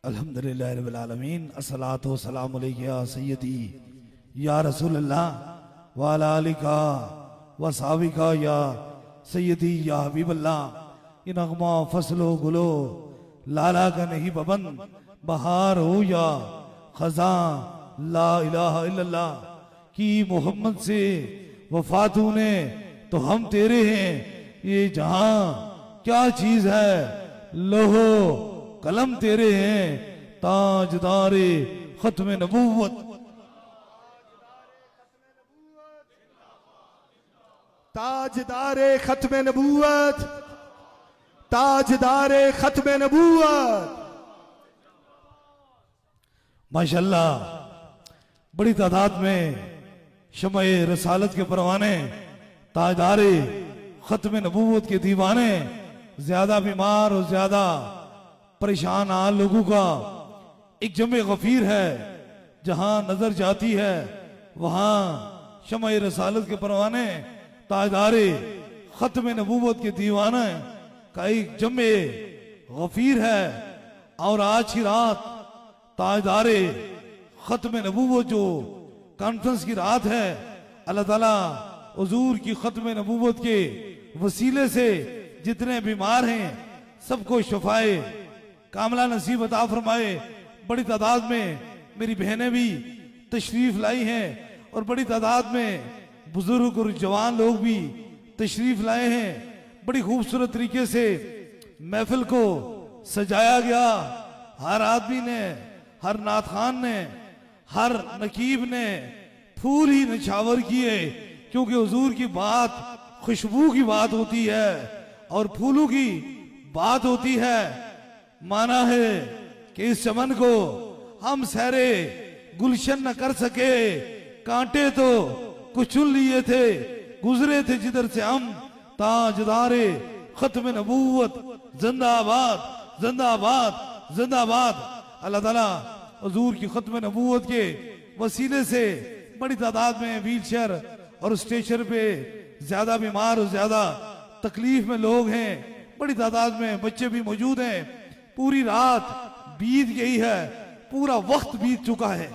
अल्हम्दुलिल्लाहि रब्बिल आलमीन अस्सलातु वस्सलामु अलैका या सय्यदी या रसूल अल्लाह व अला आलिका व सहाबिका या सय्यदी या हबीब अल्लाह। ये नगमा फसलो गुलो लाला का नहीं बबन बहार हो या खजा ला इलाहा इल्लल्लाह की मोहम्मद से वफा तूने तो हम तेरे हैं। ये जहां क्या चीज है लोहो कलम तेरे हैं। ताजदारे खत्म नबूवत ताजदारे खत्म नबूवत ताजदारे खत्म नबूवत। माशाल्लाह बड़ी तादाद में शमए रसालत के परवाने ताजदारे खत्म नबूवत के दीवाने ज्यादा बीमार और ज्यादा परेशान आल लोगों का एक जमे गफीर है। जहां नजर जाती है वहां शमए रसालत के परवाने ताजदारे खत्म नबूवत के दीवाने का एक जमे गफीर है। और आज की रात ताजदारे खत्म नबूवत जो कॉन्फ्रेंस की रात है, अल्लाह ताला हुजूर की खत्म नबूवत के वसीले से जितने बीमार हैं सबको शफाए कामला नसीब अता फरमाए। बड़ी तादाद में मेरी बहनें भी तशरीफ लाई हैं और बड़ी तादाद में बुजुर्ग और जवान लोग भी तशरीफ लाए हैं। बड़ी खूबसूरत तरीके से महफिल को सजाया गया। हर आदमी ने, हर नात खान ने, हर नकीब ने फूल ही निछावर किए, क्योंकि हुजूर की बात खुशबू की बात होती है और फूलों की बात होती है। माना है कि इस चमन को हम सहरे गुलशन न कर सके, कांटे तो कुछ चुन लिए थे, गुजरे थे जिधर से हम। ताजदारे खत्म नबूवत जिंदाबाद जिंदाबाद जिंदाबाद। अल्लाह ताला हुजूर की खत्म नबूवत के वसीले से बड़ी तादाद में व्हील चेयर और स्टेशन पे ज्यादा बीमार और ज्यादा तकलीफ में लोग हैं। बड़ी तादाद में बच्चे भी मौजूद हैं। पूरी रात बीत गई है, पूरा वक्त बीत चुका है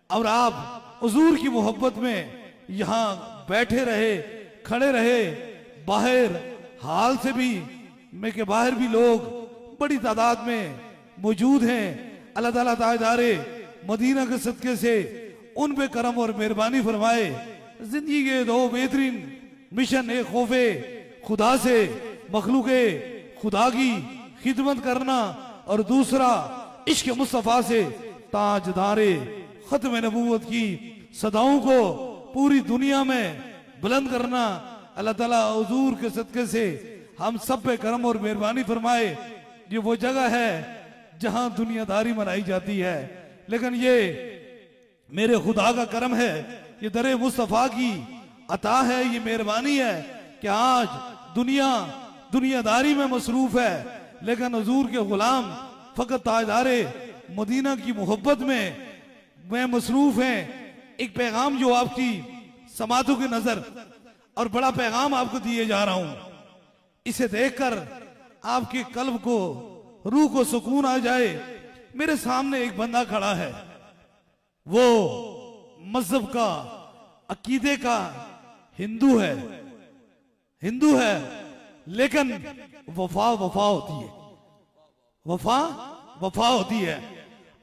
और आप हुजूर की मोहब्बत में यहाँ बैठे रहे, खड़े रहे। बाहर हाल से भी में के बाहर भी लोग बड़ी तादाद में मौजूद हैं। अल्लाह ताला ताजदारे मदीना के सदके से उन पे करम और मेहरबानी फरमाए। जिंदगी के दो बेहतरीन मिशन, एक खौफे खुदा से मखलूके खुदा की खिदमत करना और दूसरा इश्क मुस्तफा से ताजदारे खत्म नबूवत की सदाओं को पूरी दुनिया में बुलंद करना। अल्लाह ताला हुजूर के सदके से हम सब पे करम और मेहरबानी फरमाए। ये वो जगह है जहां दुनियादारी मनाई जाती है, लेकिन ये मेरे खुदा का करम है, ये दरे मुस्तफा की अता है, ये मेहरबानी है कि आज दुनिया दुनियादारी में मसरूफ है, लेकिन हुजूर के गुलाम फकत ताजदारे मदीना की मोहब्बत में मसरूफ हैं। एक पैगाम जो आपकी समातों की नजर और बड़ा पैगाम आपको दिए जा रहा हूं, इसे देखकर आपके कल्ब को, रूह को सुकून आ जाए। मेरे सामने एक बंदा खड़ा है, वो मजहब का, अकीदे का हिंदू है, हिंदू है, लेकिन वफा वफा होती है, वफा वफा होती है।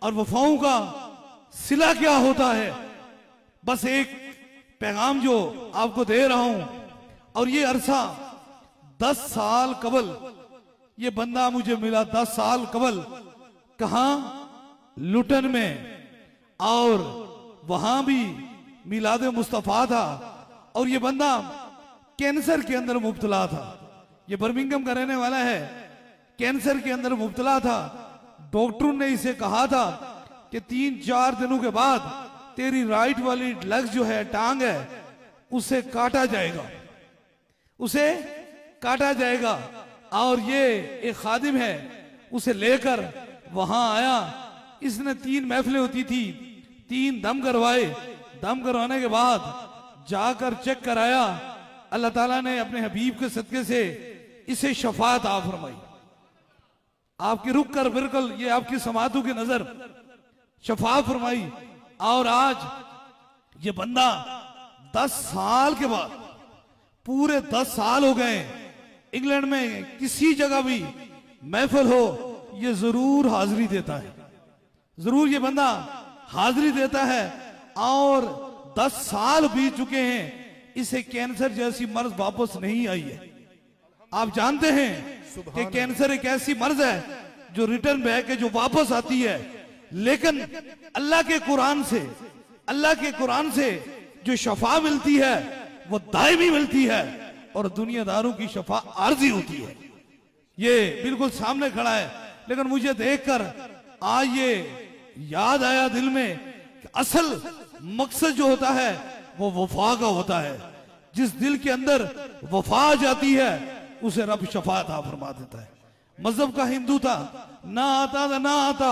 और वफाओं का सिला क्या होता है, बस एक पैगाम जो आपको दे रहा हूं। और ये अरसा 10 साल कबल ये बंदा मुझे मिला, 10 साल कबल, कहां? लुटन में, और वहां भी मिलाद मुस्तफा था। और ये बंदा कैंसर के अंदर मुब्तला था। ये बर्मिंघम का रहने वाला है, कैंसर के अंदर मुब्तला था। डॉक्टरों ने इसे कहा था कि 3-4 दिनों के बाद तेरी राइट वाली लेग जो है, टांग है, उसे काटा जाएगा, उसे काटा जाएगा। और ये एक खादिम है, उसे लेकर वहां आया। इसने 3 महफिलें होती थी, 3 दम करवाए। दम करवाने के बाद जाकर चेक कराया। अल्लाह ताला ने अपने हबीब के सदके से इसे शफात आ फरमाई। आपकी रुक कर बिल्कुल ये आपकी समातों की नजर शफा फरमाई। और आज ये बंदा 10 साल के बाद, पूरे 10 साल हो गए, इंग्लैंड में किसी जगह भी महफिल हो ये जरूर हाजिरी देता है, जरूर ये बंदा हाजिरी देता है। और 10 साल बीत चुके हैं, इसे कैंसर जैसी मर्ज वापस नहीं आई है। आप जानते हैं कि कैंसर एक ऐसी मर्ज है जो रिटर्न बैक है, जो वापस आती है। लेकिन अल्लाह के कुरान से, अल्लाह के कुरान से जो शफा मिलती है वो दायमी मिलती है, और दुनियादारों की शफा आर्जी होती है। ये बिल्कुल सामने खड़ा है। लेकिन मुझे देखकर आज ये याद आया दिल में कि असल मकसद जो होता है वो वफा का होता है। जिस दिल के अंदर वफा आ जाती है उसे रब शफा अता फरमा देता है। मजहब का हिंदू था, ना आता,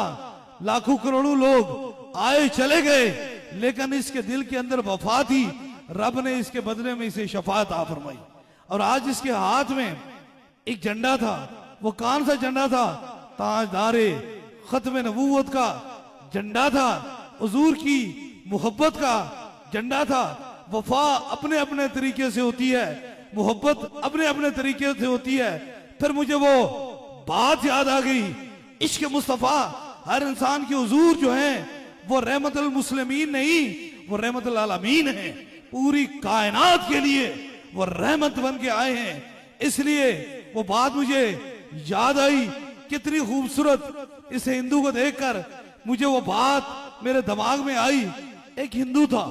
लाखों करोड़ों लोग आए चले गए, लेकिन इसके दिल के अंदर वफा थी। रब ने इसके बदले में इसे शफा अता फरमाई। और आज इसके हाथ में एक झंडा था। वो कौन सा झंडा था? ताजदारे खत्म नबूवत का झंडा था, हुजूर की मोहब्बत का झंडा था। वफा अपने अपने तरीके से होती है, मोहब्बत अपने अपने तरीके से होती है। फिर मुझे वो बात याद आ गई, इश्क मुस्तफा हर इंसान के हुजूर जो है वो रहमतुल मुस्लिमीन नहीं, वो रहमतुल आलमीन है। पूरी कायनात के लिए वो रहमत बन के आए हैं। इसलिए वो बात मुझे याद आई, कितनी खूबसूरत। इस हिंदू को देखकर मुझे वो बात मेरे दिमाग में आई। एक हिंदू था,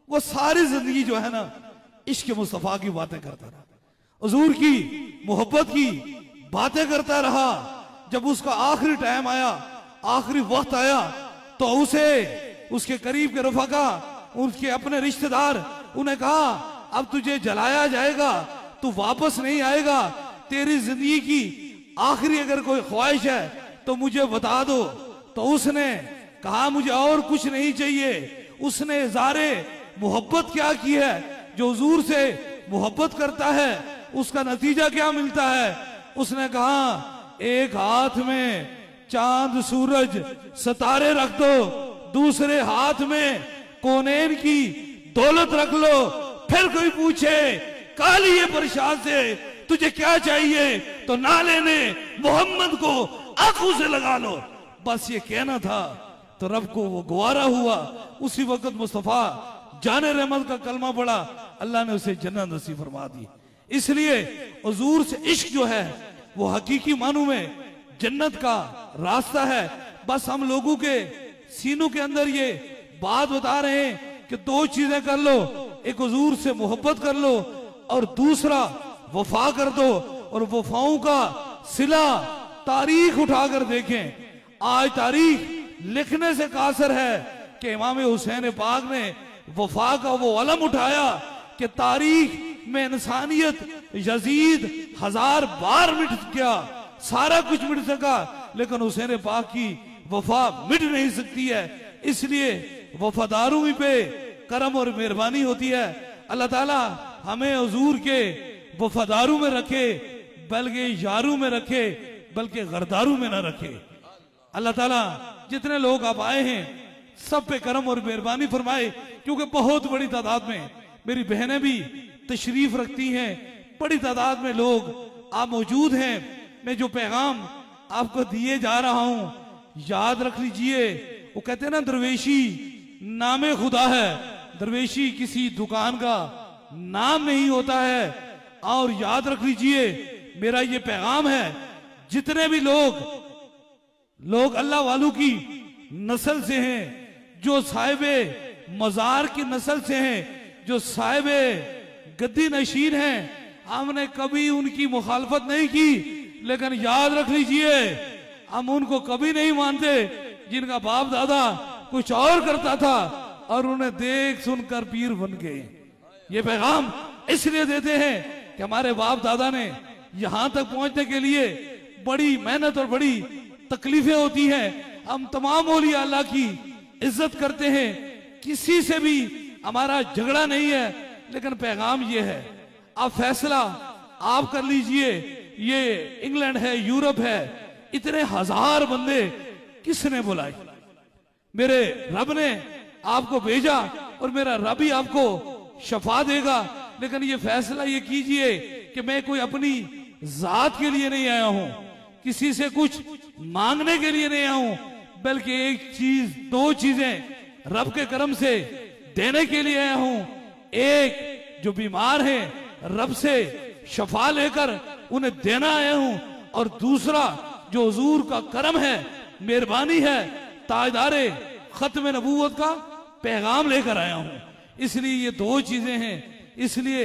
वो सारी जिंदगी जो है ना इश्क मुस्तफा की बातें करता रहा, हुजूर की मोहब्बत की बातें करता रहा। जब उसका आखिरी टाइम आया, आखिरी वक्त आया, तो उसे उसके करीब के रफाका, उसके अपने रिश्तेदार, उन्हें कहा अब तुझे जलाया जाएगा, तू वापस नहीं आएगा। तेरी जिंदगी की आखिरी अगर कोई ख्वाहिश है तो मुझे बता दो। तो उसने कहा मुझे और कुछ नहीं चाहिए। उसने इज़ारे मोहब्बत क्या की है? जो हुजूर से मोहब्बत करता है उसका नतीजा क्या मिलता है? उसने कहा एक हाथ में चांद सूरज सितारे रख दो, दूसरे हाथ में कौनैन की दौलत रख लो। फिर कोई पूछे काली ये प्रसाद से तुझे क्या चाहिए, तो ना लेने मोहम्मद को आंखों से लगा लो। बस ये कहना था तो रब को वो गवारा हुआ। उसी वक्त मुस्तफा जाने रहमत का कलमा पड़ा, अल्लाह ने उसे जन्नत नसीब फरमा दी। इसलिए हुजूर से इश्क जो है वो हकीकी मानू में जन्नत का रास्ता है। बस हम लोगों के सीनों के अंदर ये बात बता रहे हैं कि दो चीजें कर लो, एक हुजूर से मोहब्बत कर लो और दूसरा वफा कर दो। और वफाओं का सिला तारीख उठाकर देखें, आज तारीख लिखने से कासर है कि इमाम हुसैन पाक ने वफा का वो अलम उठाया कि तारीख में इंसानियत यजीद 1000 बार मिट गया, सारा कुछ मिट सका, लेकिन हुसैन पाक की वफा मिट नहीं सकती है। इसलिए वफादारों पे करम और मेहरबानी होती है। अल्लाह ताला हमें हुजूर के वफादारों में रखे, बल्कि यारों में रखे, बल्कि गरदारों में ना रखे। अल्लाह ताला जितने लोग आप आए हैं सब पे करम और मेहरबानी फरमाए, क्योंकि बहुत बड़ी तादाद में मेरी बहनें भी तशरीफ रखती हैं, बड़ी तादाद में लोग आप मौजूद हैं। मैं जो पैगाम आपको दिए जा रहा हूं याद रख लीजिए। वो कहते हैं ना दरवेशी नामे खुदा है, दरवेशी किसी दुकान का नाम नहीं होता है। और याद रख लीजिए मेरा ये पैगाम है, जितने भी लोग अल्लाह वालों की नस्ल से हैं, जो साहिबे मजार की नस्ल से हैं, जो साहिबे गद्दी नशीन हैं, हमने कभी उनकी मुखालफत नहीं की। लेकिन याद रख लीजिए हम उनको कभी नहीं मानते जिनका बाप दादा कुछ और करता था और उन्हें देख सुनकर पीर बन गए। ये पैगाम इसलिए देते हैं कि हमारे बाप दादा ने यहां तक पहुंचने के लिए बड़ी मेहनत और बड़ी तकलीफें होती हैं। हम तमाम औलिया अल्लाह की इज्जत करते हैं, किसी से भी हमारा झगड़ा नहीं है। लेकिन पैगाम ये है, आप फैसला आप कर लीजिए। ये इंग्लैंड है, यूरोप है, इतने हजार बंदे किसने बुलाए? मेरे रब ने आपको भेजा और मेरा रब ही आपको शफा देगा। लेकिन ये फैसला ये कीजिए कि मैं कोई अपनी जात के लिए नहीं आया हूं, किसी से कुछ मांगने के लिए नहीं आया हूं, बल्कि एक चीज, दो चीजें रब के करम से देने के लिए आया हूं। एक, जो बीमार है रब से शफा लेकर उन्हें देना आया हूं, और दूसरा जो हुजूर का करम है, मेहरबानी है, ताजदारे खत्म नबूवत का पैगाम लेकर आया हूं। इसलिए ये दो चीजें हैं। इसलिए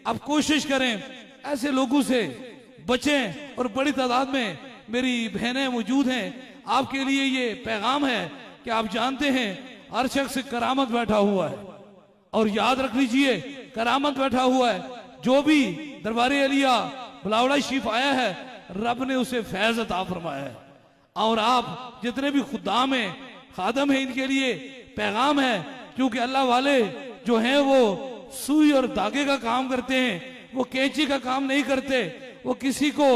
अब कोशिश करें ऐसे लोगों से बचें, और बड़ी तादाद में मेरी बहनें मौजूद हैं। आपके लिए ये पैगाम है कि आप जानते हैं हर शख्स करामत बैठा हुआ है, और याद रख लीजिए करामत बैठा हुआ है। जो भी दरबार अलिया बुलावड़ा शरीफ आया है, रब ने उसे फैज अता फरमाया है। और आप जितने भी खुदाम हैं, खादम हैं, इनके लिए पैगाम है, क्योंकि अल्लाह वाले जो हैं वो सुई और धागे का काम करते हैं, वो कैंची का काम नहीं करते, वो किसी को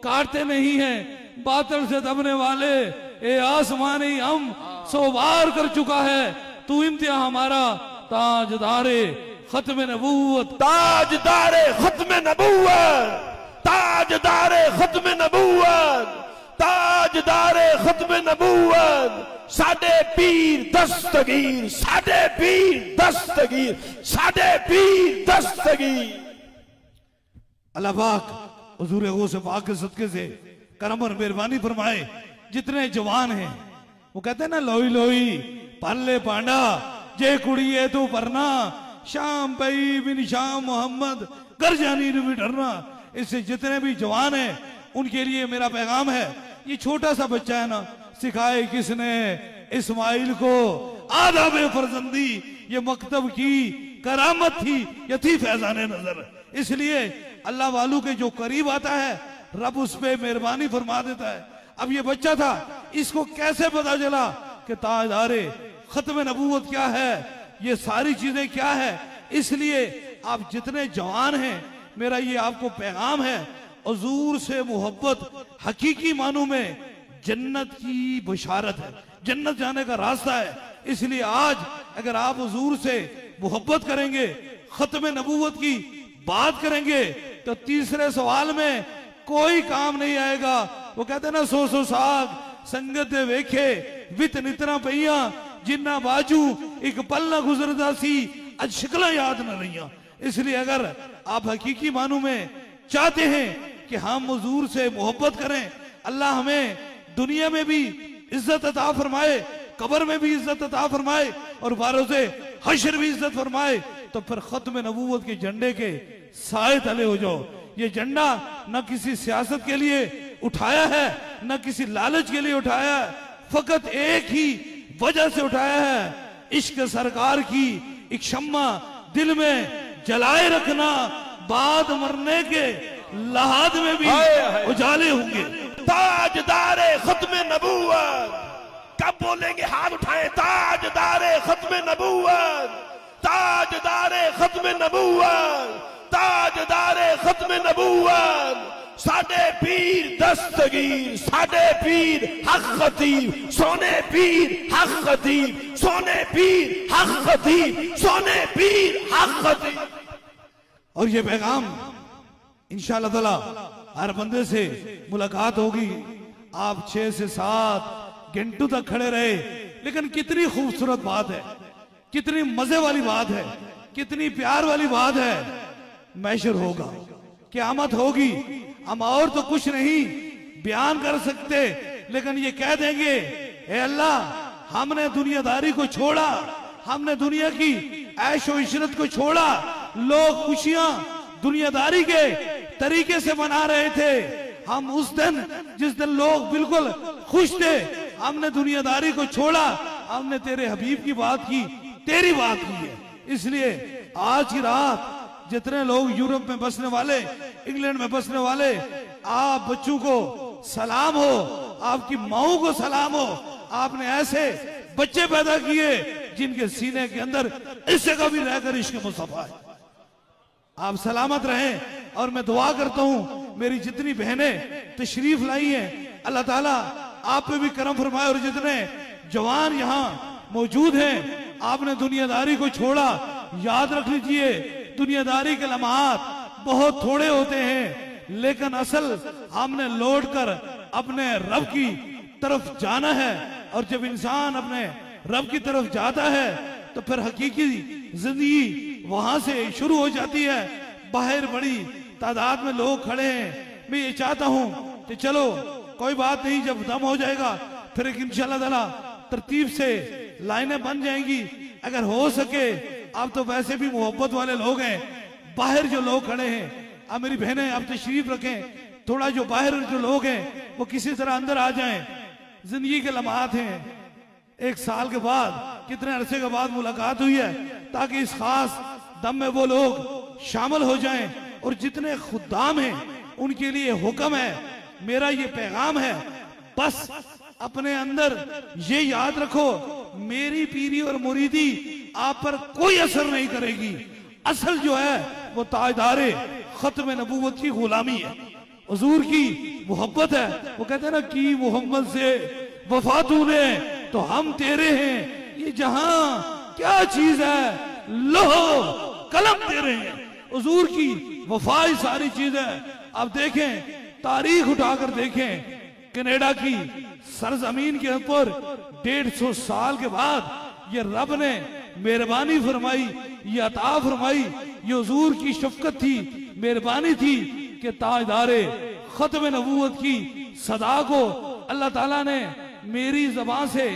काटते नहीं हैं। बादल से दबने वाले ए आसमानी हम 100 बार कर चुका है, तू इम्तिहान हमारा ताजदारे खत्म नबूवत, ताजदारे खत्म नबूवत, ताजदारे खत्म नबूवत, ताजदारे खत्म नबूवत, साडे पीर दस्तगीर, साडे पीर दस्तगीर, साडे पीर दस्तगीर। अल्लाह पाक हुजूर गौस पाक के सदके से करम और मेहरबानी फरमाए। जितने जवान हैं वो कहते हैं ना, लोई लोई पल्ले पांडा जे कुड़ी है तू परना, शाम पई बिन शाम मोहम्मद कर जानी भी डरना। इससे जितने भी जवान हैं उनके लिए मेरा पैगाम है। ये छोटा सा बच्चा है ना, सिखाए किसने इस्माइल को आदाब फरजंदी, ये मकतब की करामत थी, ये थी फैजाने नजर। इसलिए अल्लाह वालू के जो करीब आता है रब उस पे मेहरबानी फरमा देता है। अब ये बच्चा था, इसको कैसे पता चला कि ताजदारे खत्म नबूवत क्या है, ये सारी चीजें क्या है। इसलिए आप जितने जवान हैं, मेरा ये आपको पैगाम है, हुजूर से मोहब्बत हकीकी मानों में जन्नत की बशारत है, जन्नत जाने का रास्ता है। इसलिए आज अगर आप हुजूर से मोहब्बत करेंगे, खत्म नबूवत की बात करेंगे, तो तीसरे सवाल में कोई काम नहीं आएगा। वो कहते हैं ना, 100 साग संगत दे वेखे वित नितना पईया, जिन्ना बाजू एक पल ना गुजरदा सी अज शिकला याद न रहिया। इसलिए अगर आप हकीकी मानों में चाहते हैं कि हम हुजूर से मोहब्बत करें, अल्लाह हमें दुनिया में भी इज्जत अता फरमाए, कब्र में भी इज्जत अता फरमाए, और बारोज़े हश्र भी इज्जत फरमाए, तो फिर खत्म नबूवत के झंडे के साए तले हो जाओ। ये झंडा न किसी सियासत के लिए उठाया है, न किसी लालच के लिए उठाया है, फकत एक ही वजह से उठाया है, इश्क सरकार की एक शम्मा दिल में जलाए रखना, बाद मरने के लहाद में भी उजाले होंगे। ताजदारे खत्म नबूवत, कब बोलेंगे हाथ उठाएं, ताजदारे खत्म नबूवत, ताजदारे खत्म नबूवत, ताजदारे खत्म नबूवत, साडे पीर दस्तगीर, साडे पीर हक खतीब, सोने पीर हक खतीब, सोने पीर हक खतीब, सोने पीर हक खतीब। और ये पैगाम इंशाअल्लाह ताला हर बंदे से मुलाकात होगी। आप 6 से 7 घंटों तक खड़े रहे, लेकिन कितनी खूबसूरत बात है, कितनी मजे वाली बात है, कितनी प्यार वाली बात है। मैशर होगा, क़यामत होगी, हम और तो कुछ नहीं बयान कर सकते, लेकिन ये कह देंगे, ए अल्लाह, हमने दुनियादारी को छोड़ा, हमने दुनिया की ऐशो इशरत को छोड़ा, लोग खुशियां दुनियादारी के तरीके से मना रहे थे। हम उस दिन, जिस दिन लोग बिल्कुल खुश थे, हमने दुनियादारी को छोड़ा, हमने तेरे हबीब की बात की, तेरी बात की है। इसलिए आज की रात जितने लोग यूरोप में बसने वाले, इंग्लैंड में बसने वाले, आप बच्चों को सलाम हो, आपकी माओ को सलाम हो। आपने ऐसे बच्चे पैदा किए जिनके सीने के अंदर इससे कभी रहकर इश्क मुस्तफा है। आप सलामत रहें, और मैं दुआ करता हूं मेरी जितनी बहनें तशरीफ लाई हैं, अल्लाह ताला आप पे भी करम फरमाए। और जितने जवान यहाँ मौजूद हैं, आपने दुनियादारी को छोड़ा, याद रख लीजिए दुनियादारी के लम्हात बहुत थोड़े होते हैं, लेकिन असल हमने लौट कर अपने रब की तरफ जाना है। और जब इंसान अपने रब की तरफ जाता है तो फिर हकीकी जिंदगी वहां से शुरू हो जाती है। बाहर बड़ी तादाद में लोग खड़े हैं। मैं ये चाहता हूं कि चलो कोई बात नहीं, जब दम हो जाएगा फिर एक इंशाल्लाह ताला तरतीब से लाइनें बन जाएंगी। अगर हो सके, आप तो वैसे भी मोहब्बत वाले लोग हैं, बाहर जो लोग खड़े हैं, आप मेरी बहनें आप तशरीफ रखें, थोड़ा जो बाहर जो लोग हैं वो किसी तरह अंदर आ जाएं। जिंदगी के लम्हात हैं, 1 साल के बाद, कितने अरसे के बाद मुलाकात हुई है, ताकि इस खास दम में वो लोग शामिल हो जाएं। और जितने खुद्दाम हैं उनके लिए हुक्म है, मेरा ये पैगाम है, बस अपने अंदर ये याद रखो, मेरी पीरी और मुरीदी आप पर कोई असर नहीं करेगी। असल जो है वो ताजदारे खत्म नबूवत की गुलामी है, हुजूर की मोहब्बत है। वो कहते हैं ना कि मोहम्मद से वफा तूने तो हम तेरे हैं, ये जहां क्या चीज है, लो कलम तेरे हैं। हुजूर की वफा ही सारी चीज है। अब देखें, तारीख उठाकर देखें, कनाडा की सरजमीन के ऊपर 150 साल के बाद ये रब ने मेहरबानी फरमाई, ये अता फरमाई, ये हुजूर की शफकत थी, मेहरबानी थी कि ताजदारे खत्म नबूवत की सदा को अल्लाह ताला ने मेरी जबान से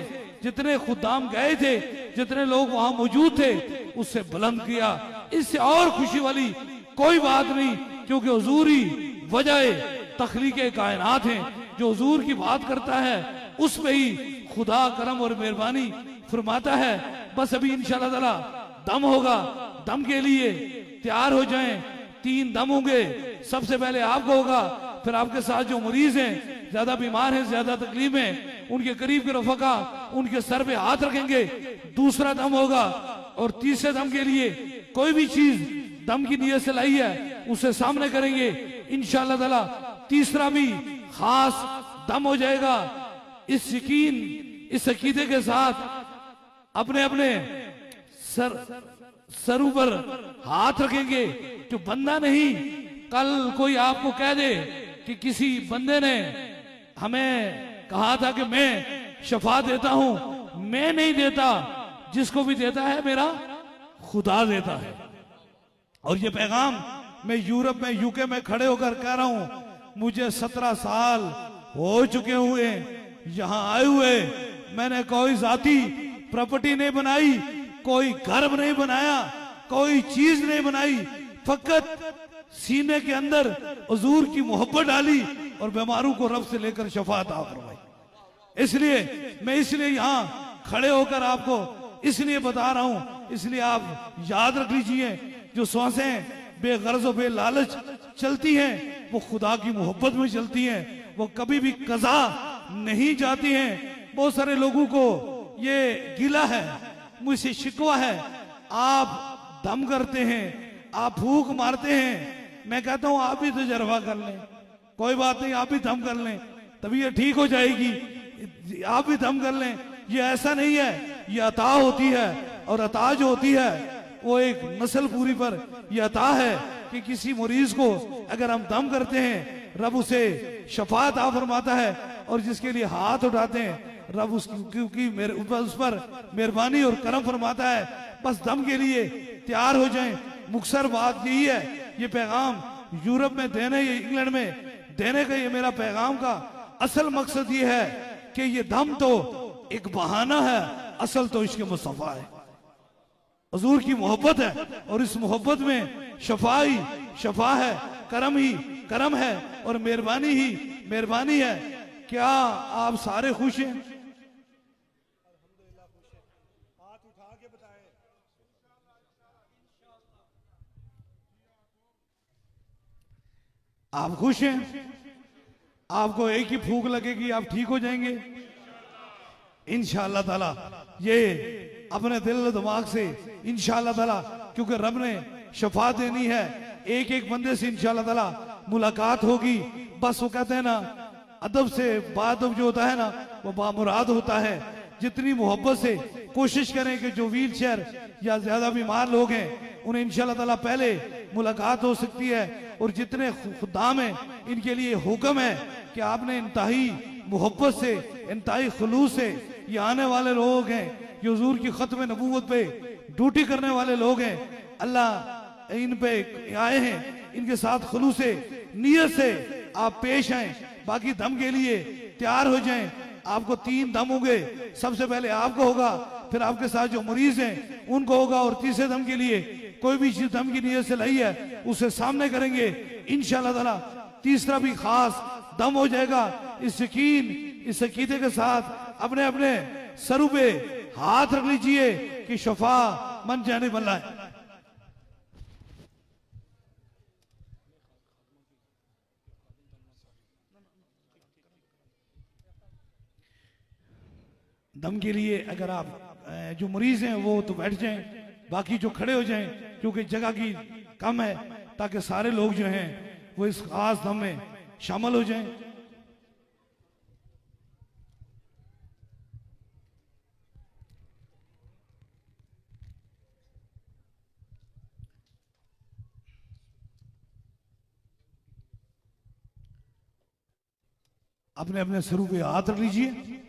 जितने खुदाम गए थे, जितने लोग वहां मौजूद थे, उससे बुलंद किया। इससे और खुशी वाली कोई बात नहीं, क्योंकि हुजूर ही वजह तख्लीक कायनात है। जो हुजूर की बात करता है उस पे ही खुदा करम और मेहरबानी फरमाता है। बस अभी इंशाल्लाह ताला दम होगा, दम के लिए तैयार हो जाएं। 3 दम होंगे, सबसे पहले आपको होगा, फिर आपके साथ जो मरीज हैं, ज्यादा बीमार हैं, ज्यादा तकलीफ में, उनके करीब के रफका उनके सर पे हाथ रखेंगे, दूसरा दम होगा। और तीसरे दम के लिए कोई भी चीज दम की नीयत से लाई है उसे सामने करेंगे इंशाल्लाह ताला। तीसरा भी खास दम हो जाएगा। इस यकीन, इस अकीदे के साथ अपने अपने सर ऊपर हाथ रखेंगे। जो बंदा नहीं, कल कोई आपको कह दे कि किसी बंदे ने हमें कहा था कि मैं शफा देता हूं, मैं नहीं देता, जिसको भी देता है मेरा खुदा देता है। और ये पैगाम मैं यूरोप में, यूके में खड़े होकर कह रहा हूं। मुझे 17 साल हो चुके हुए यहां आए हुए, मैंने कोई जाती प्रॉपर्टी नहीं बनाई, कोई घर नहीं बनाया, कोई चीज नहीं बनाई, फकत सीने के अंदर हुजूर की मोहब्बत डाली और बीमारों को रब से लेकर शफात अता फरमाई। इसलिए मैं यहाँ खड़े होकर आपको इसलिए बता रहा हूं, इसलिए आप याद रख लीजिए, जो सांसें बेगर्ज और बेलालच चलती हैं वो खुदा की मोहब्बत में चलती हैं, वो कभी भी कजा नहीं जाती हैं। बहुत सारे लोगों को ये गिला है, मुझसे शिकवा है, आप दम करते हैं, आप फूक मारते हैं। मैं कहता हूं आप भी तजर्बा कर लें, कोई बात नहीं, आप भी दम कर लें, तभी ये ठीक हो जाएगी। आप भी दम कर लें। ये ऐसा नहीं है, ये अता होती है, और अता जो होती है वो एक नस्ल पूरी पर ये अता है कि किसी मरीज को अगर हम दम करते हैं, रब उसे शफात आ फरमाता है। और जिसके लिए हाथ उठाते हैं, रब उसकी उस पर मेहरबानी और करम फरमाता है। बस दम के लिए तैयार हो जाएं। मुख्तसर बात यही है, ये पैगाम यूरोप में देने, ये इंग्लैंड में देने का ये मेरा पैगाम का असल मकसद ये है कि ये दम तो एक बहाना है, असल तो इसके मुस्तफा है, हुजूर की मोहब्बत है। और इस मोहब्बत में शफा ही शफा है, करम ही करम है, और मेहरबानी ही मेहरबानी है। क्या आप सारे खुश हैं? आप खुश हैं? आपको एक ही फूंक लगेगी, आप ठीक हो जाएंगे इंशाअल्लाह ताला। ये अपने दिल दिमाग से इंशाअल्लाह ताला, क्योंकि रब ने शफा देनी है, एक एक बंदे से इंशाअल्लाह ताला मुलाकात होगी। बस वो कहते हैं ना, अदब से बादब जो होता है ना वो बामुराद होता है। जितनी मोहब्बत से कोशिश करें कि जो व्हील चेयर या ज्यादा बीमार लोग हैं उन्हें इंशाल्लाह ताला पहले मुलाकात हो सकती है। और जितने खुदाम हैं इनके लिए हुक्म है कि आपने इंतहाई मोहब्बत से इंतहाई खुलूस से, ये आने वाले लोग हैं ये हुजूर की खत्म नबूवत पे ड्यूटी करने वाले लोग हैं, अल्लाह इन पे आए हैं, इनके साथ खुलूस से नियत से आप पेश आए। बाकी दम के लिए तैयार हो जाएं। आपको 3 दम होंगे, सबसे पहले आपको होगा, फिर आपके साथ जो मरीज हैं उनको होगा, और तीसरे दम के लिए कोई भी चीज दम की नियत से लाई है उसे सामने करेंगे इंशाअल्लाह ताला। तीसरा भी खास दम हो जाएगा। इस यकीन इस अकीदे के साथ अपने अपने सरू पे हाथ रख लीजिए कि शफा मन जाने वाला है। दम के लिए अगर आप जो मरीज हैं वो तो बैठ जाएं, बाकी जो खड़े हो जाएं क्योंकि जगह की कम है, ताकि सारे लोग जो हैं वो इस खास दम में शामिल हो जाएं। अपने अपने सरू पे हाथ रख लीजिए।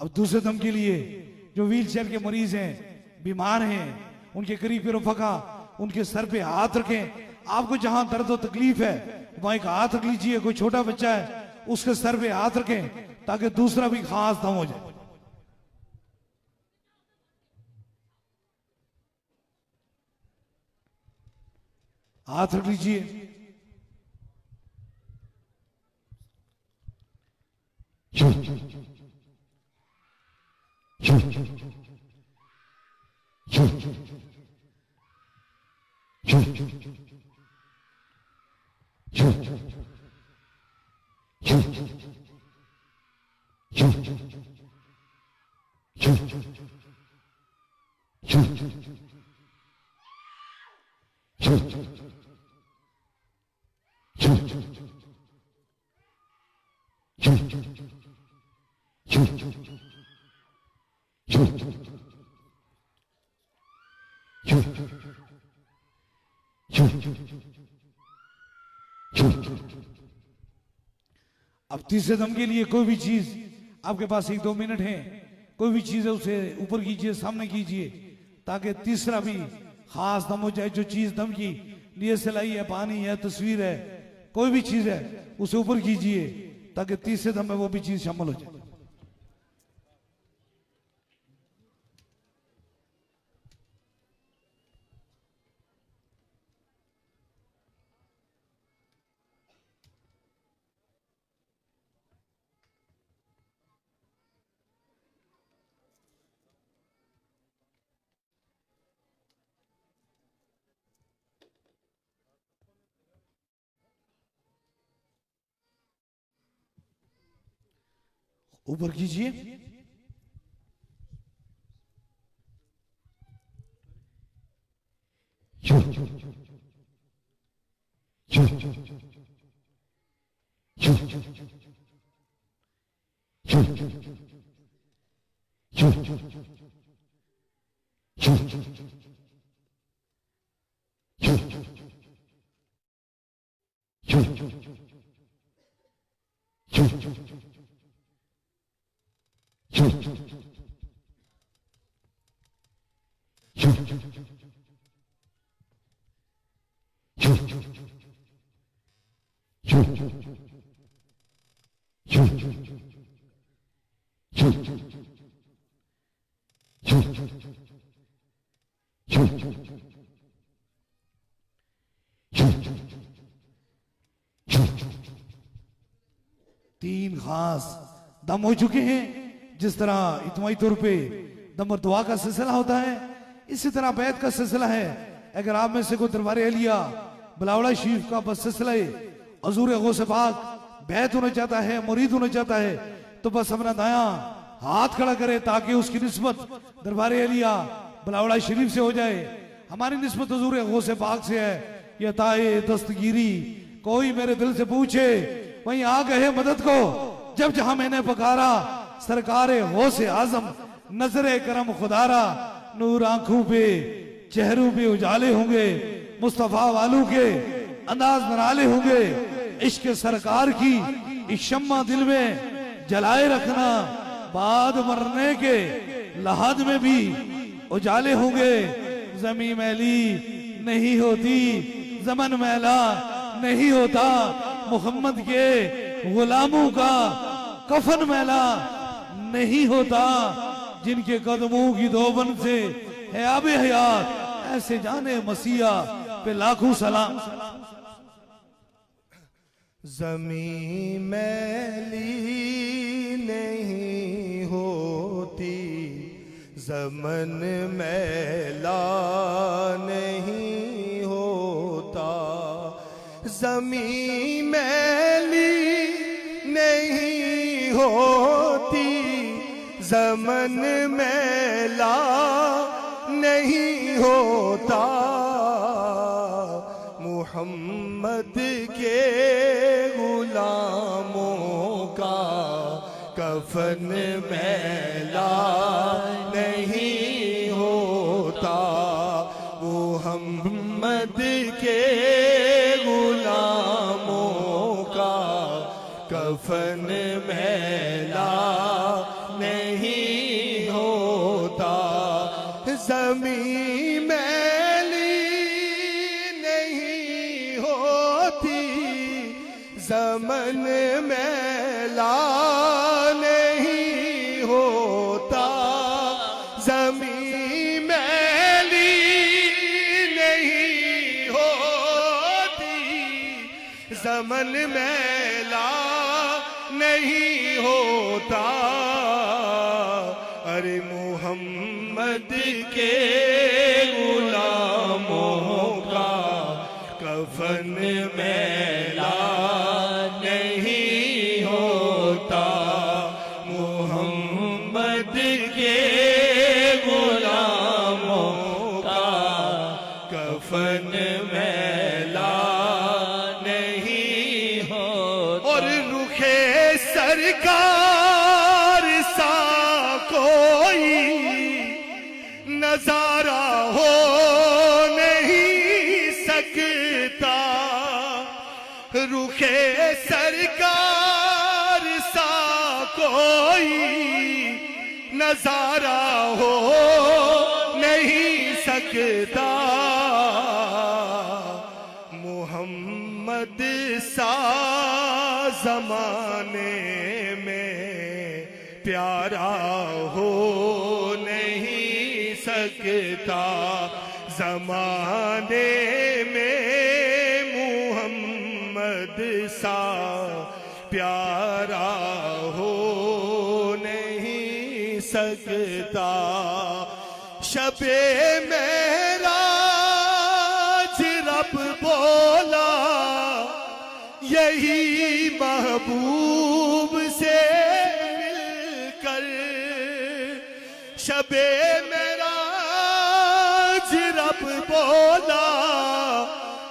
अब दूसरे दम के लिए जो व्हील चेयर के मरीज हैं, बीमार हैं, उनके करीब के रफका उनके सर पे हाथ रखें। आपको जहां दर्द और तकलीफ है वहां एक हाथ रख लीजिए। कोई छोटा बच्चा है उसके सर पे हाथ रखें ताकि दूसरा भी खास दम हो जाए। हाथ रख लीजिए। अब तीसरे दम के लिए कोई भी चीज आपके पास 1-2 मिनट है, कोई भी चीज है उसे ऊपर कीजिए, सामने कीजिए ताकि तीसरा भी खास दम हो जाए। जो चीज दम की नियत से लाई है, पानी है, तस्वीर है, कोई भी चीज है उसे ऊपर कीजिए ताकि तीसरे दम में वो भी चीज शामिल हो जाए। ऊपर कीजिए। तीन खास दम हो चुके हैं। जिस तरह इतमाही तौर पे दम और दुआ का सिलसिला होता है, इसी तरह बैत का सिलसिला है। अगर आप में से कोई दरबार एलिया बिलावड़ा शरीफ का बस सिलसिला हजूर गौसे पाक बैत होना चाहता है, मुरीद होना चाहता है, तो बस अपना दाया हाथ खड़ा करे ताकि उसकी निस्बत दरबार एलिया बिलावड़ा शरीफ से हो जाए। हमारी निस्बत हजूर गौसे पाक से है। यह ताए दस्तगीरी कोई मेरे दिल से पूछे, वहीं आ गए मदद को जब जहां मैंने पुकारा। सरकार गौसे आजम नजरे करम खुदारा, नूर आंखों पे चेहरों पे उजाले होंगे, मुस्तफा वालों के अंदाज नराले होंगे। इश्क सरकार की इस शम्मा दिल में जलाए रखना, बाद मरने के लहाद में भी उजाले होंगे। जमी मैली नहीं होती, जमन मैला नहीं होता, मोहम्मद के गुलामों का कफन मैला नहीं होता। जिनके कदमों की दोबन से है आबे हयात, ऐसे जाने मसीहा पे लाखों सलाम। जमी मैली नहीं होती, जमन मैला नहीं होता। जमी मैली नहीं होती, जमन मैला नहीं होता। मुहम्मद के गुलामों का कफन मैला नहीं होता। मुहम्मद के गुलामों का कफन मैला नहीं होता। जमी मैली नहीं होती, जमन मैला नहीं होता। जमी मैली नहीं होती, जमन मैला नहीं होता। अरे मुहम्मद के गुलामों का कफन मैला नहीं होता। मुहम्मद के गुलामों का कफन मैला नहीं होता। और रुखे सरकार सा कोई नजारा हो नहीं सकता। रुखे सरकार सा कोई नजारा हो नहीं सकता। मोहम्मद सा जमाने में प्यारा हो नहीं सकता। जमाने में मुहम्मद सा प्यारा हो नहीं सकता। शबे मेराज रब बोला यही महबूब से मिलकर। शबे मेराज रब बोला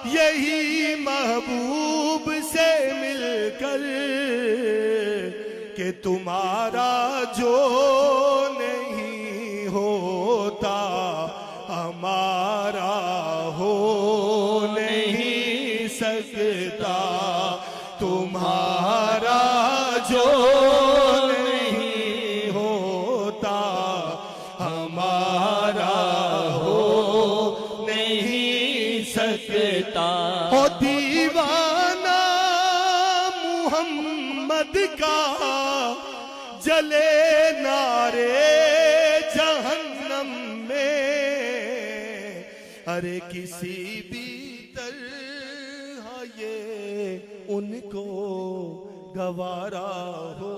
यही महबूब से मिलकर कि तुम्हारा जो नहीं होता हमारा हो नहीं सकता। तुम्हारा जो नहीं होता सकता। हो दीवाना मोहम्मद का जले नारे जहन्नम में, अरे किसी भी तरह ये उनको गवारा हो।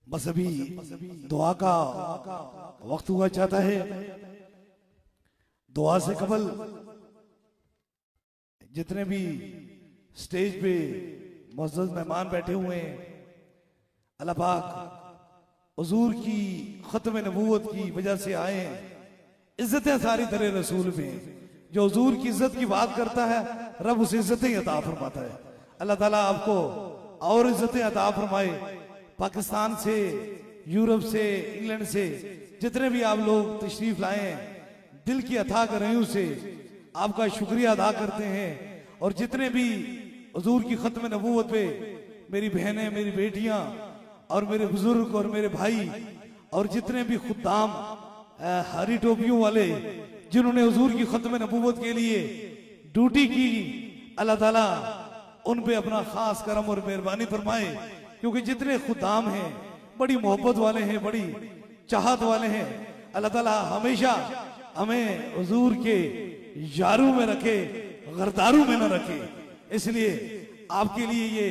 बस अभी दुआ का वक्त हुआ चाहता है। दुआ से कबल जितने भी स्टेज पे मुअज़्ज़ज़ मेहमान बैठे हुए हैं, अल्लाह पाक हुजूर की खत्म नबूवत की वजह से आए हैं। इज्जतें सारी तरह रसूल में, जो हुजूर की इज्जत की बात करता है रब उसे इज्जतें अता फरमाता है। अल्लाह ताला आपको और इज्जतें अता फरमाए। पाकिस्तान से, यूरोप से, इंग्लैंड से जितने भी आप लोग तशरीफ लाए हैं, दिल की अथाह गहराइयों से आपका शुक्रिया अदा करते हैं। और जितने भी हुजूर की खत्म नबूवत पे मेरी बहनें, मेरी बेटियां और मेरे बुजुर्ग और मेरे भाई और जितने भी खुद्दाम हरी टोपियों वाले जिन्होंने हुजूर की खत्म नबूवत के लिए ड्यूटी की, अल्लाह ताला उन पे अपना खास करम और मेहरबानी फरमाए। क्योंकि जितने खुदाम हैं बड़ी मोहब्बत वाले हैं, बड़ी चाहत वाले हैं। अल्लाह ताला हमेशा हमें हुजूर के यारों में रखे, गरदारों में न रखे। इसलिए आपके लिए ये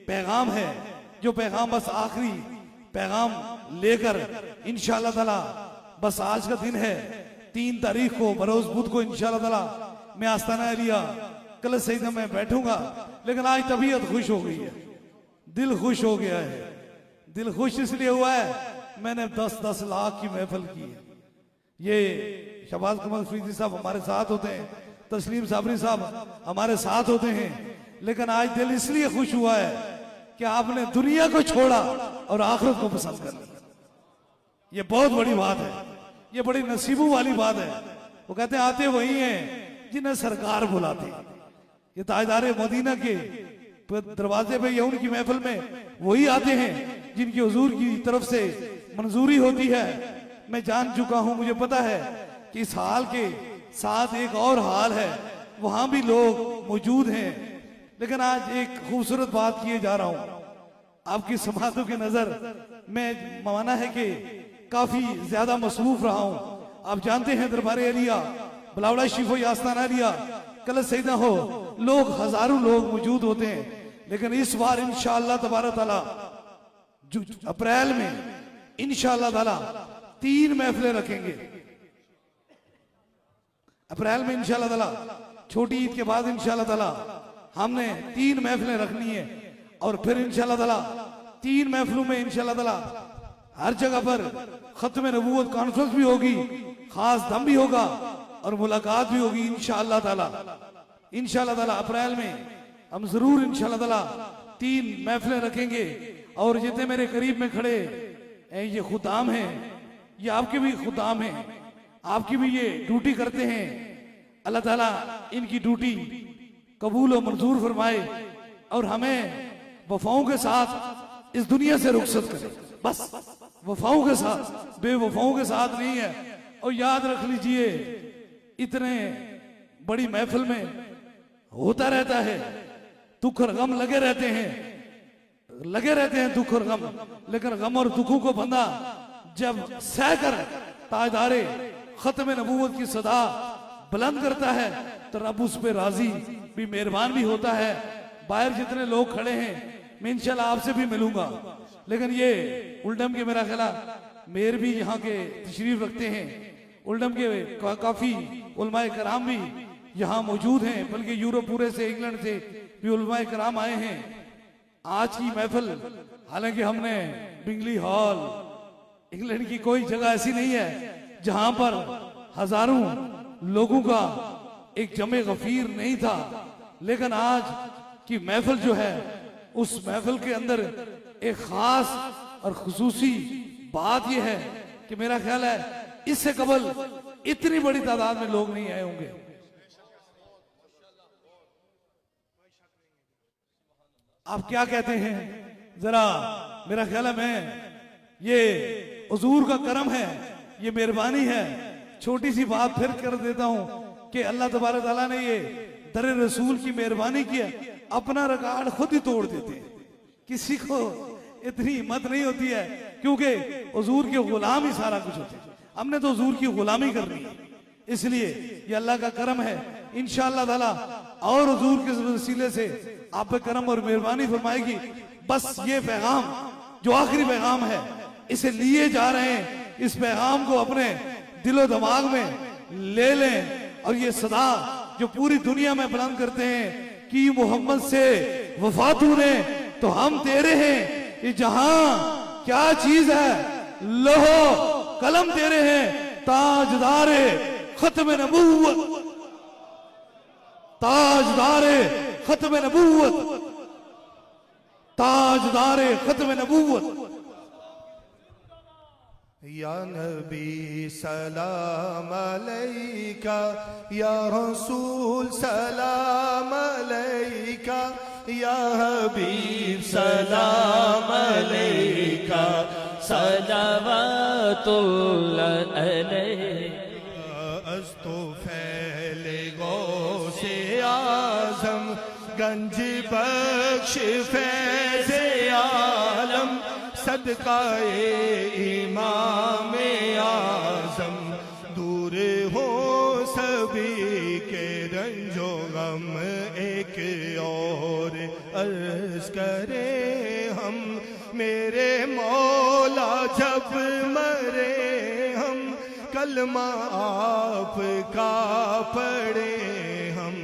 पैगाम है, जो पैगाम बस आखिरी पैगाम लेकर इंशाअल्लाह ताला, बस आज का दिन है 3 तारीख को बरोज बुध को इंशाअल्लाह ताला मैं आस्ताना एलिया कल सईदा में बैठूंगा। लेकिन आज तबीयत खुश हो गई है, दिल खुश हो गया है। दिल खुश इसलिए हुआ है मैंने 10-10 लाख की महफिल की है। ये शहबाज कमल फरीदी साहब हमारे साथ होते हैं, तस्लीम साबरी साहब हमारे साथ होते हैं, लेकिन आज दिल इसलिए खुश हुआ है कि आपने दुनिया को छोड़ा और आखिरत को पसंद कर लिया। ये बहुत बड़ी बात है, ये बड़ी नसीबों वाली बात है। वो कहते हैं आते वही हैं जिन्हें सरकार बुलाते। ये ताजदार मदीना के दरवाजे पे या उनकी महफिल में वही आते हैं जिनकी हुजूर की तरफ से मंजूरी होती है। मैं जान चुका हूं, मुझे पता है कि इस हाल के साथ एक और हाल है, वहां भी लोग मौजूद हैं। लेकिन आज एक खूबसूरत बात किए जा रहा हूं आपकी समातों की नजर में। माना है कि काफी ज्यादा मसरूफ रहा हूं। आप जानते हैं दरबार एलिया, बलावड़ा शरीफ हो या आस्ताना एलिया, कल सईदा हो, लोग हजारों लोग मौजूद होते हैं। लेकिन इस बार इंशाअल्लाह तबारक ताला अप्रैल में इंशाअल्लाह ताला 3 महफिलें रखेंगे। अप्रैल में इंशाअल्लाह ताला, छोटी ईद के बाद इंशाअल्लाह ताला हमने 3 महफिलें रखनी है। और फिर इंशाअल्लाह ताला 3 महफिलों में इंशाअल्लाह ताला हर जगह पर खत्म नबूवत कॉन्फ्रेंस भी होगी, खास दम भी होगा और मुलाकात भी होगी इंशाअल्लाह ताला। इंशाअल्लाह ताला अप्रैल में हम जरूर इंशाअल्लाह ताला 3 महफिलें रखेंगे। और जितने मेरे करीब में खड़े ये खुदाम हैं, ये आपके भी खुदाम हैं, आपकी भी ये ड्यूटी करते हैं। अल्लाह ताला इनकी ड्यूटी कबूल और मंजूर फरमाए और हमें वफाओं के साथ इस दुनिया से रुखसत करे। बस वफाओं के साथ, बेवफाओं के साथ नहीं है। और याद रख लीजिए इतने बड़ी महफिल में होता रहता है, दुख और गम लगे रहते हैं, दुख और गम। लेकिन गम और दुखों को बंदा जब सहकर ताजदारे खत्म नबूवत की सदा बुलंद करता है तो रब उस पे राजी भी, मेहरबान भी होता है। बाहर जितने लोग खड़े हैं मैं इंशाल्लाह आपसे भी मिलूंगा। लेकिन ये उल्डम के मेरा ख्याल मेयर भी यहाँ के तशरीफ रखते हैं। उल्डम के काफी उलमाए कराम भी यहाँ मौजूद हैं, बल्कि यूरोप पूरे से, इंग्लैंड से भी उलमाए कराम आए हैं। आज की महफिल, हालांकि हमने बिंगली हॉल, इंग्लैंड की कोई जगह ऐसी नहीं है जहां पर हजारों लोगों का एक जमे गफीर नहीं था। लेकिन आज की महफिल जो है, उस महफिल के अंदर एक खास और खुसूसी बात यह है कि मेरा ख्याल है इससे कबल इतनी बड़ी तादाद में लोग नहीं आए होंगे। आप क्या कहते हैं? जरा मेरा ख्याल है मैं ये हुजूर का करम है, ये मेहरबानी है। छोटी सी बात फिर कर देता हूं कि अल्लाह तबारक ताला ने ये दर रसूल की मेहरबानी की है, अपना रिकॉर्ड खुद ही तोड़ देते हैं। किसी को इतनी हिम्मत नहीं होती है, क्योंकि हुजूर के गुलाम ही सारा कुछ होते हैं। हमने तो हुजूर की गुलामी करनी है, इसलिए ये अल्लाह का करम है। इंशाअल्लाह ताला और हुजूर के वसीले से आप पे करम और मेहरबानी फरमाएगी। बस ये पैगाम जो आखिरी पैगाम है, इसे लिए जा रहे हैं, इस पैगाम को अपने दिलो दिमाग में ले लें और ये सदा जो पूरी दुनिया में बुलंद करते हैं कि मोहम्मद से वफा तूने तो हम तेरे हैं, ये जहां क्या चीज है, लोहो कलम तेरे हैं, ताजदारे खत्म नबूवत, ताजदारे खत्म नबूवत, ताजदारे खत्म नबूवत। या नबी सलाम अलैका, या रसूल सलाम अलैका, या हबीब सलाम अलैका, सलावतुल्लाह अलैका। अस्तो फैले गौ से आजम, गंज बख्श फैज़े आलम, सदकाए इमाम आजम, दूर हो सभी के रंजो गम। एक और अर्ज करे हम, मेरे मौला जब मरे हम, कलमा आपका पढ़े हम,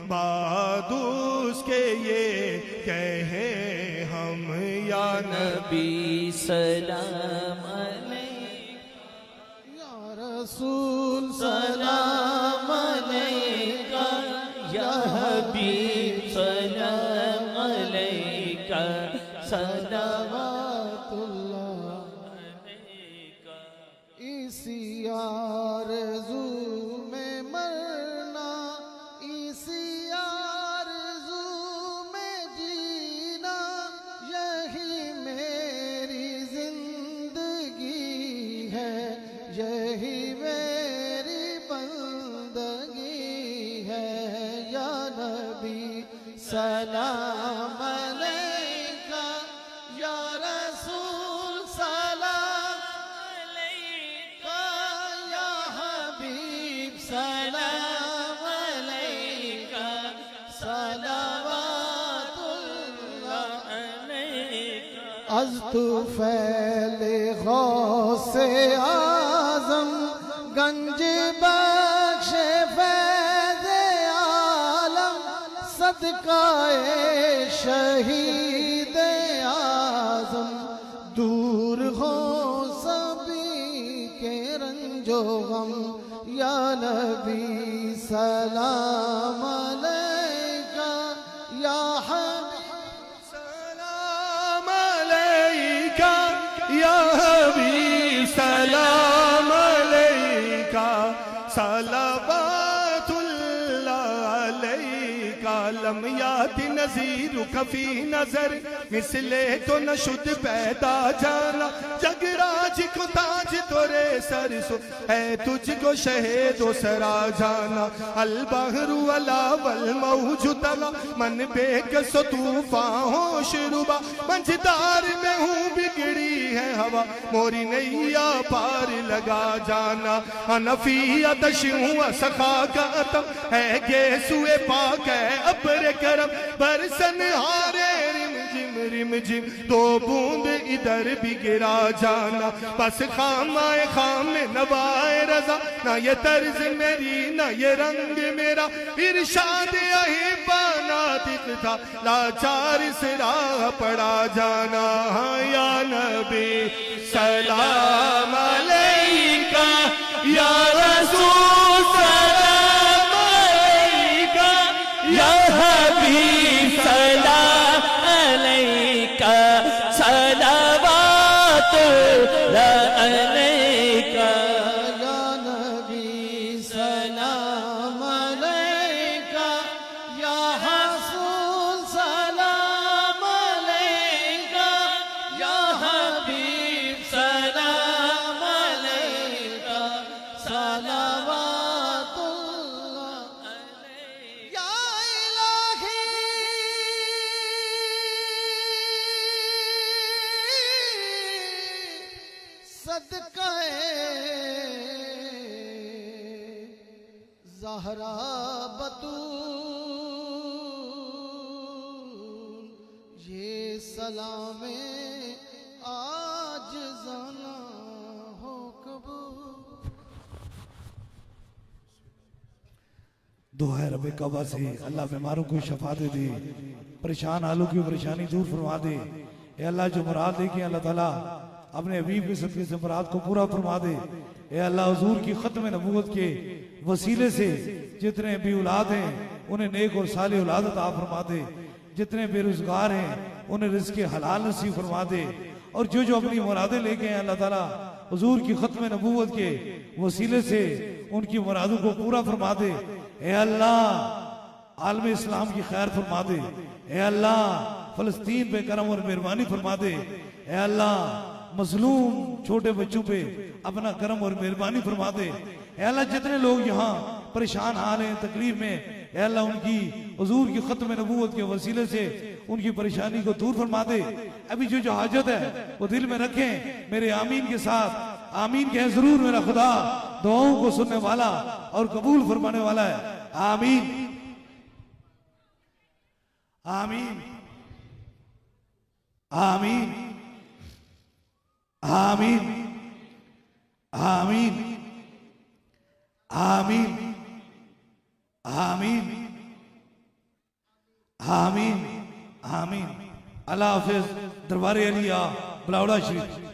बाद उसके ये कहे हम, या नबी सलाम अलैका, या रसूल सलाम अलैका, या हबीब सलाम अलैका, सलावतुल्लाह अलैका। इसी आरज़ू में मरना, इसी आरज़ू में जीना, यही मेरी जिंदगी है, यही मेरी बंदगी है। या नबी सलाम अलैका, या रसूल सलाम अलैका, या हबीब सलाम अलैका, सलावतुल्लाह अलैका। अज़ तू फैले गौसे आज़म, गंज बख्श फैज़े आलम, सदकाए शहीद आज़म, दूर हो सभी के रंजो गम। या नबी सलाम अलैका, या हबीब सलाम अलैका, या हबीब सलाम अलैका, सलावतुल्लाह अलैका। लम याति नज़ीर कफी नजर, मिसले तो न शुद्ध पैदा जाना, जगराज को ताज तोरे सरसो है, तुझको शहेदो सरा जाना। अल बहरु अला वल मौजु तला, मन बेकसो तूफान हो शुरुबा, मंझदार में हूँ बिगड़ी है हवा, मोरी नैया पार लगा जाना। अनफिया दशूं सखा का अतम है, गेसुए पाक है अब्र करम, बरसन हारे रिम जिम, दो बूंद इधर भी गिरा जाना। बस खामाए खाम नवाए रजा, ना ये तर्ज मेरी ना ये रंग मेरा, इरशाद यही बाना दिखता, लाचार सिरा पड़ा जाना। या नबी सलाम अलैका, या रसूल सलाम अलैका, या हबीब सलाम अलैका, सलावतुल्लाह अलैका। या नबी सलाम अलैका, या रसूल सलाम अलैका, या हबीब सदक़े ज़हरा बतूल ये सलामे आज ज़ना हो कबूल। दुआ है रब कबा से अल्लाह बीमारों को शफा दे दे, परेशान हालों की परेशानी दूर फरमा दे। ए अल्लाह जो मुराद देखे अल्लाह ताला अपने हबीब के सदक़े से मुराद को पूरा फरमा दे। ए अल्लाह हुजूर की खत्म नबूवत के वसीले से जितने भी औलाद हैं उन्हें नेक और साले औलाद अता फरमा दे। जितने बेरोजगार हैं उन्हें रिज़्क़ हलाल नसीब फरमा दे। और जो जो अपनी मुरादें लेके हैं अल्लाह ताला हुजूर की खत्म नबूवत के वसीले से उनकी मुरादों को पूरा फरमा दे। ए अल्लाह आलम इस्लाम की खैर फरमा दे। ए अल्लाह फलस्तीन पे करम और मेहरबानी फरमा दे। ए अल्लाह मजलूम छोटे बच्चों पे अपना करम और मेहरबानी फरमा दे। ए अल्लाह जितने लोग यहाँ परेशान हाल हैं तकलीफ में, ए अल्लाह उनकी हुजूर की खत्म नबूवत के वसीले से उनकी परेशानी को दूर फरमा दे। अभी जो जो हाजत है वो दिल में रखें, मेरे आमीन के साथ आमीन कहें जरूर। मेरा खुदा दुआओं को सुनने वाला और कबूल फरमाने वाला है। आमीन आमीन आमीन आमीन आमीन आमीन आमीन आमीन आमीन। अल्लाह हाफिज। दरबार अलिया बलावड़ा शरीफ।